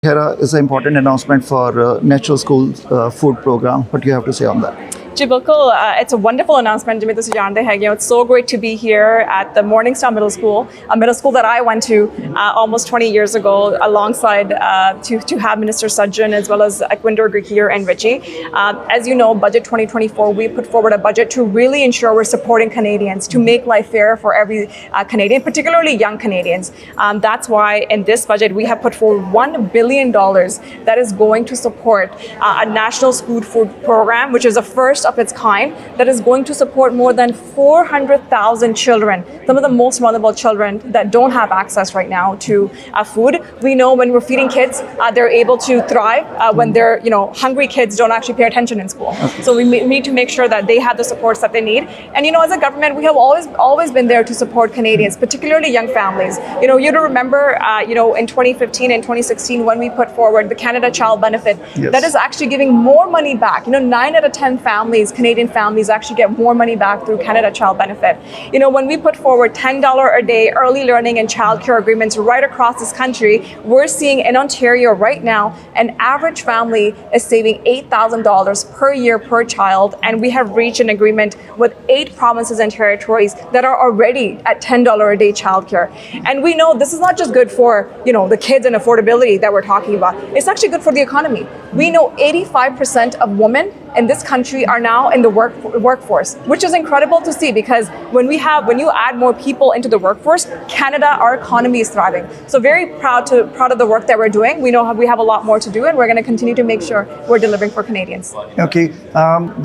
Khera is an important announcement for Natural School food program. What do you have to say on that? जी बिल्कुल it's a wonderful announcement जिमें तुसी जानते हैं It's so great to be here at the Morningstar Middle School, a middle school that I went to almost 20 years ago alongside to have Minister Sajjan as well as Akwinder Greer and Richie. As you know, Budget 2024, we put forward a budget to really ensure we're supporting Canadians, to make life fair for every Canadian, particularly young Canadians. That's why in this budget we have put forward $1 billion that is going to support a national school food program, which is a first of its kind, that is going to support more than 400,000 children, some of the most vulnerable children that don't have access right now to food. We know when we're feeding kids, they're able to thrive. When they're, hungry kids don't actually pay attention in school. So we need to make sure that they have the supports that they need. And as a government, we have always been there to support Canadians, particularly young families. You to remember, in 2015 and 2016 when we put forward the Canada Child Benefit, yes, that is actually giving more money back. 9 out of 10 families, Canadian families, actually get more money back through Canada Child Benefit. When we put forward $10 a day early learning and childcare agreements right across this country, we're seeing in Ontario right now, an average family is saving $8,000 per year per child, and we have reached an agreement with 8 provinces and territories that are already at $10 a day childcare. And we know this is not just good for, the kids and affordability that we're talking about. It's actually good for the economy. We know 85% of women in this country are now in the workforce, which is incredible to see, because when you add more people into the workforce, Canada, our economy is thriving. So very proud of the work that we're doing. We know we have a lot more to do, and we're going to continue to make sure we're delivering for Canadians. Okay,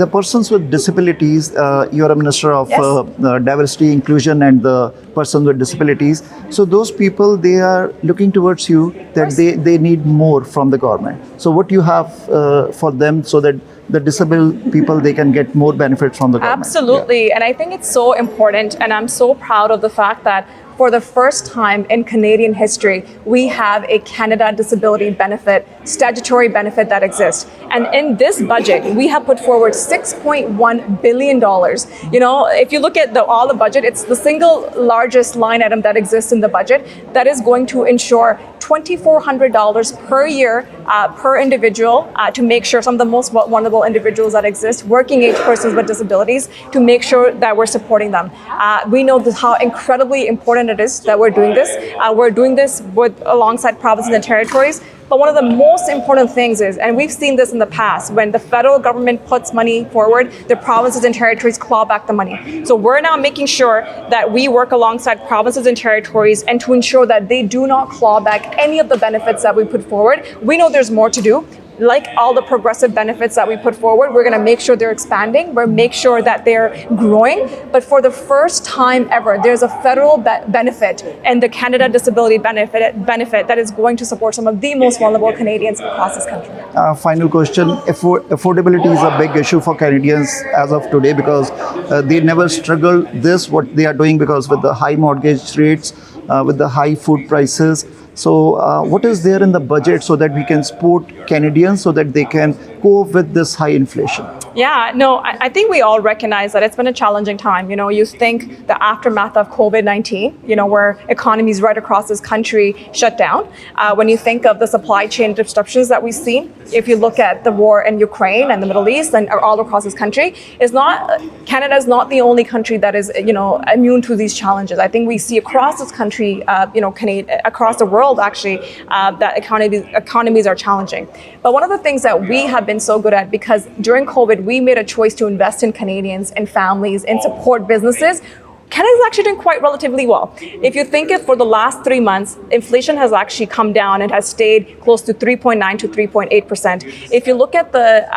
the persons with disabilities, you're a minister of Yes. diversity, inclusion, and the persons with disabilities. So those people, they are looking towards you that they need more from the government. So what you have for them so that the disabled people, they can get more benefit from the government? Absolutely. And I think it's so important, and I'm so proud of the fact that for the first time in Canadian history, we have a Canada Disability Benefit, statutory benefit that exists. And in this budget, we have put forward $6.1 billion. If you look at all the budget, it's the single largest line item that exists in the budget that is going to ensure $2,400 per year per individual to make sure some of the most vulnerable individuals that exist, working age persons with disabilities, to make sure that we're supporting them. We know how incredibly important it is that we're doing this. We're doing this alongside provinces and territories. But one of the most important things is, and we've seen this in the past, when the federal government puts money forward, the provinces and territories claw back the money. So we're now making sure that we work alongside provinces and territories, and to ensure that they do not claw back any of the benefits that we put forward. We know there's more to do. Like all the progressive benefits that we put forward, we're going to make sure they're expanding. We're make sure that they're growing. But for the first time ever, there's a federal benefit and the Canada Disability benefit that is going to support some of the most vulnerable Canadians across this country. Final question. Affordability is a big issue for Canadians as of today, because they never struggled what they are doing, because with the high mortgage rates, with the high food prices. So what is there in the budget so that we can support Canadians so that they can cope with this high inflation? Yeah, no, I think we all recognize that it's been a challenging time. You think the aftermath of COVID-19, where economies right across this country shut down. When you think of the supply chain disruptions that we've seen, if you look at the war in Ukraine and the Middle East and all across this country, Canada is not the only country that is, immune to these challenges. I think we see across this country, across the world actually, that economies are challenging. But one of the things that we have been so good at, because during COVID, we made a choice to invest in Canadians and families and support businesses. Canada is actually doing quite relatively well. If you think for the last 3 months, inflation has actually come down and has stayed close to 3.9 to 3.8%. If you look at the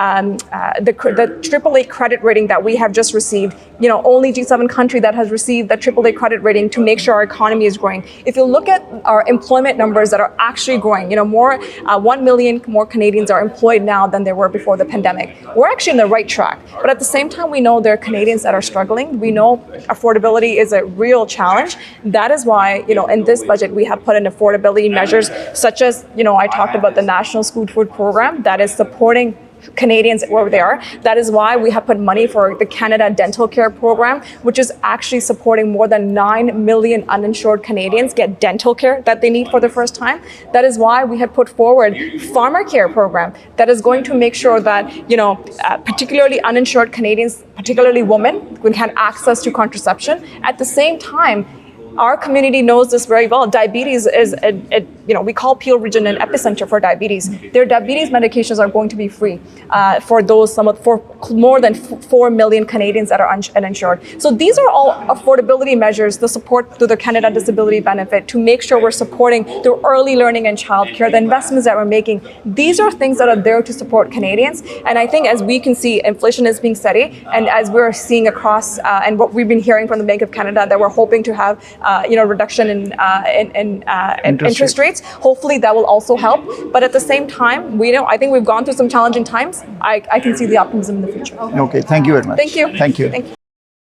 AAA credit rating that we have just received, only G7 country that has received the AAA credit rating to make sure our economy is growing. If you look at our employment numbers that are actually growing, 1 million more Canadians are employed now than there were before the pandemic. We're actually in the right track. But at the same time, we know there are Canadians that are struggling. We know affordability is a real challenge. That is why, in this budget, we have put in affordability measures such as, I talked about the National School Food Program that is supporting Canadians where they are. That is why we have put money for the Canada Dental Care Program, which is actually supporting more than 9 million uninsured Canadians get dental care that they need for the first time. That is why we have put forward Farmer Care Program that is going to make sure that, particularly uninsured Canadians, particularly women, can have access to contraception. At the same time, our community knows this very well. Diabetes is, we call Peel Region an epicenter for diabetes. Their diabetes medications are going to be free for more than 4 million Canadians that are uninsured. So these are all affordability measures, the support through the Canada Disability Benefit to make sure we're supporting through early learning and childcare, the investments that we're making. These are things that are there to support Canadians. And I think as we can see, inflation is being steady, and as we're seeing across, and what we've been hearing from the Bank of Canada, that we're hoping to have reduction in interest rates. Hopefully that will also help. But at the same time, I think we've gone through some challenging times. I can see the optimism in the future. Okay, thank you very much. Thank you. Thank you. Thank you.